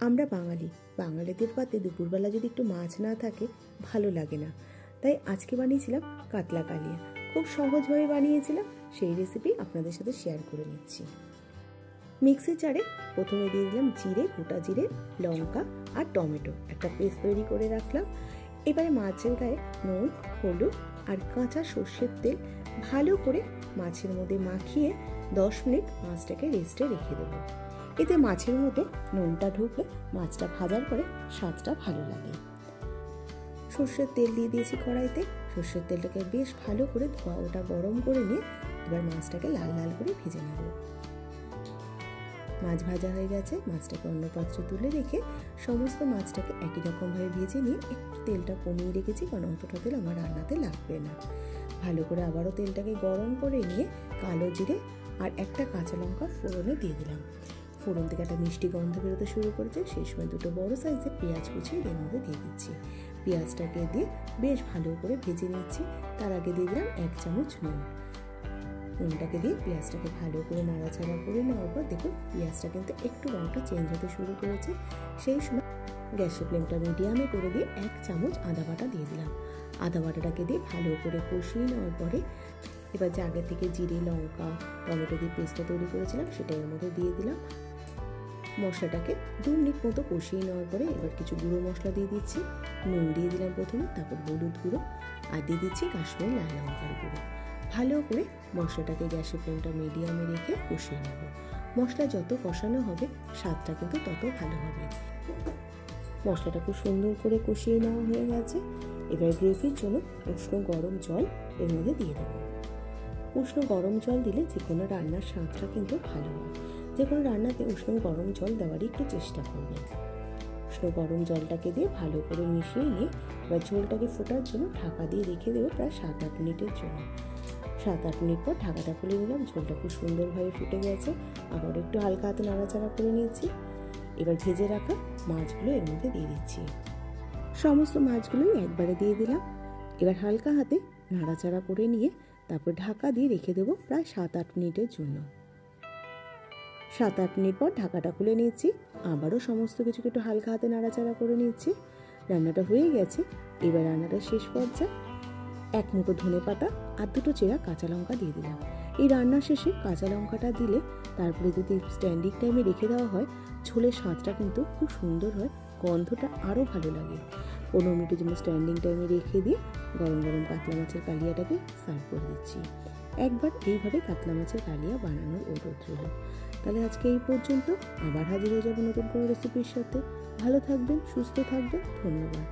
আমরা বাঙালিদের পাতে দুপুরবেলা যদি একটু মাছ না থাকে ভালো লাগে না। তাই আজকে বানিয়েছিলাম কাতলা কালিয়া। খুব সহজভাবে বানিয়েছিলাম, সেই রেসিপি আপনাদের সাথে শেয়ার করে নিচ্ছি। মিক্সির জারে প্রথমে দিয়ে দিলাম জিরে, গোটা জিরে, লঙ্কা আর টমেটো, একটা পেস্ট তৈরি করে রাখলাম। এবারে মাছের গায়ে নুন, হলুদ আর কাঁচা সর্ষের তেল ভালো করে মাছের মধ্যে মাখিয়ে 10 মিনিট মাছটাকে রেস্টে রেখে দেবো। এতে মাছের মধ্যে নুনটা ঢুকলে মাছটা ভাজার পরে স্বাদটা ভালো লাগে। সর্ষের তেল দিয়ে দিয়েছি কড়াইতে। সর্ষের তেলটাকে বেশ ভালো করে ধোয়া ওটা গরম করে নিয়ে এবার মাছটাকে লাল লাল করে ভেজে নেব। মাছ ভাজা হয়ে গেছে, মাছটাকে অন্য পাত্রে তুলে রেখে সমস্ত মাছটাকে একই রকমভাবে ভেজে নিয়ে একটু তেলটা কমিয়ে রেখেছি, কারণ অতটা তেল আমার রান্নাতে লাগবে না। ভালো করে আবারও তেলটাকে গরম করে নিয়ে কালো জিরে আর একটা কাঁচা লঙ্কা ফোড়নে দিয়ে দিলাম। ফোড়ন থেকে একটা মিষ্টি গন্ধ বেরোতে শুরু করেছে, সেই সময় দুটো বড় সাইজের পেঁয়াজ কুচিয়ে এর মধ্যে দিয়ে দিচ্ছি। পেঁয়াজটাকে দিয়ে বেশ ভালো করে ভেজে নিচ্ছি। তার আগে দিয়ে দিলাম 1 চামচ নুন। নুনটাকে দিয়ে পেঁয়াজটাকে ভালো করে নাড়াচাড়া করে নেওয়ার পর দেখুন পেঁয়াজটা কিন্তু একটু রঙটা চেঞ্জ হতে শুরু করেছে। সেই সময় গ্যাসের ফ্লেমটা মিডিয়ামে করে দিয়ে 1 চামচ আদা বাটা দিয়ে দিলাম। আদা বাটাটাকে দিয়ে ভালো করে কষিয়ে নেওয়ার পরে এবার যে আগে থেকে জিরে, লঙ্কা, টমেটো দিয়ে পেস্টটা তৈরি করেছিলাম সেটা এর মধ্যে দিয়ে দিলাম। মশলাটাকে 2 মিনিট মতো কষিয়ে নেওয়ার পরে এবার কিছু গুঁড়ো মশলা দিয়ে দিচ্ছি। নুন দিয়ে দিলাম প্রথমে, তারপর হলুদ গুঁড়ো আর দিয়ে দিচ্ছি কাশ্মীরি লাল লঙ্কার গুঁড়ো। ভালো করে মশলাটাকে গ্যাসের ফ্লেমটা মিডিয়ামে রেখে কষিয়ে নেব। মশলা যত কষানো হবে স্বাদটা কিন্তু তত ভালো হবে। মশলাটা খুব সুন্দর করে কষিয়ে নেওয়া হয়ে গেছে। এবার গ্রেভির জন্য উষ্ণ গরম জল এর মধ্যে দিয়ে দেবো। উষ্ণ গরম জল দিলে যে কোনো রান্নার স্বাদটা কিন্তু ভালো হয়। যে কোনো রান্নাতে উষ্ণ গরম জল দেওয়ারই একটু চেষ্টা করবেন। উষ্ণ গরম জলটাকে দিয়ে ভালো করে মিশিয়ে নিয়ে এবার ঝোলটাকে ফোটার জন্য ঢাকা দিয়ে রেখে দেবো প্রায় 7-8 মিনিটের জন্য। 7-8 মিনিট পর ঢাকাটা খুলে নিলাম। ঝোলটা খুব সুন্দরভাবে ফুটে গেছে। আবার একটু হালকা হাতে নাড়াচাড়া করে নিয়েছি। এবার ভেজে রাখা মাছগুলো এর মধ্যে দিয়ে দিচ্ছি। সমস্ত মাছগুলোই একবারে দিয়ে দিলাম। এবার হালকা হাতে নাড়াচাড়া করে নিয়ে তারপর ঢাকা দিয়ে রেখে দেবো প্রায় 7-8 মিনিটের জন্য। 7-8 মিনিট পর ঢাকাটা খুলে নিচ্ছি। আবারও সমস্ত কিছুকে একটু হালকা হাতে নাড়াচাড়া করে নিচ্ছি। রান্নাটা হয়ে গেছে। এবার রান্নাটা শেষ পর্যায়ে 1 মুঠো ধনেপাতা আর 2টো চেরা কাঁচা লঙ্কা দিয়ে দিলাম। এই রান্নার শেষে কাঁচা লঙ্কাটা দিলে তারপরে যদি স্ট্যান্ডিং টাইমে রেখে দেওয়া হয় ঝোলের স্বাদটা কিন্তু খুব সুন্দর হয়, গন্ধটা আরও ভালো লাগে। 15 মিনিটের জন্য স্ট্যান্ডিং টাইমে রেখে দিয়ে গরম গরম কাতলা মাছের কালিয়াটাকে সার্ভ করে দিচ্ছি। একবার এইভাবে কাতলা মাছের কালিয়া বানানোর অনুরোধ রইল। তাহলে আজকে এই পর্যন্ত, আবার হাজির হয়ে যাবো নতুন কোনো রেসিপির সাথে। ভালো থাকবেন, সুস্থ থাকবেন, ধন্যবাদ।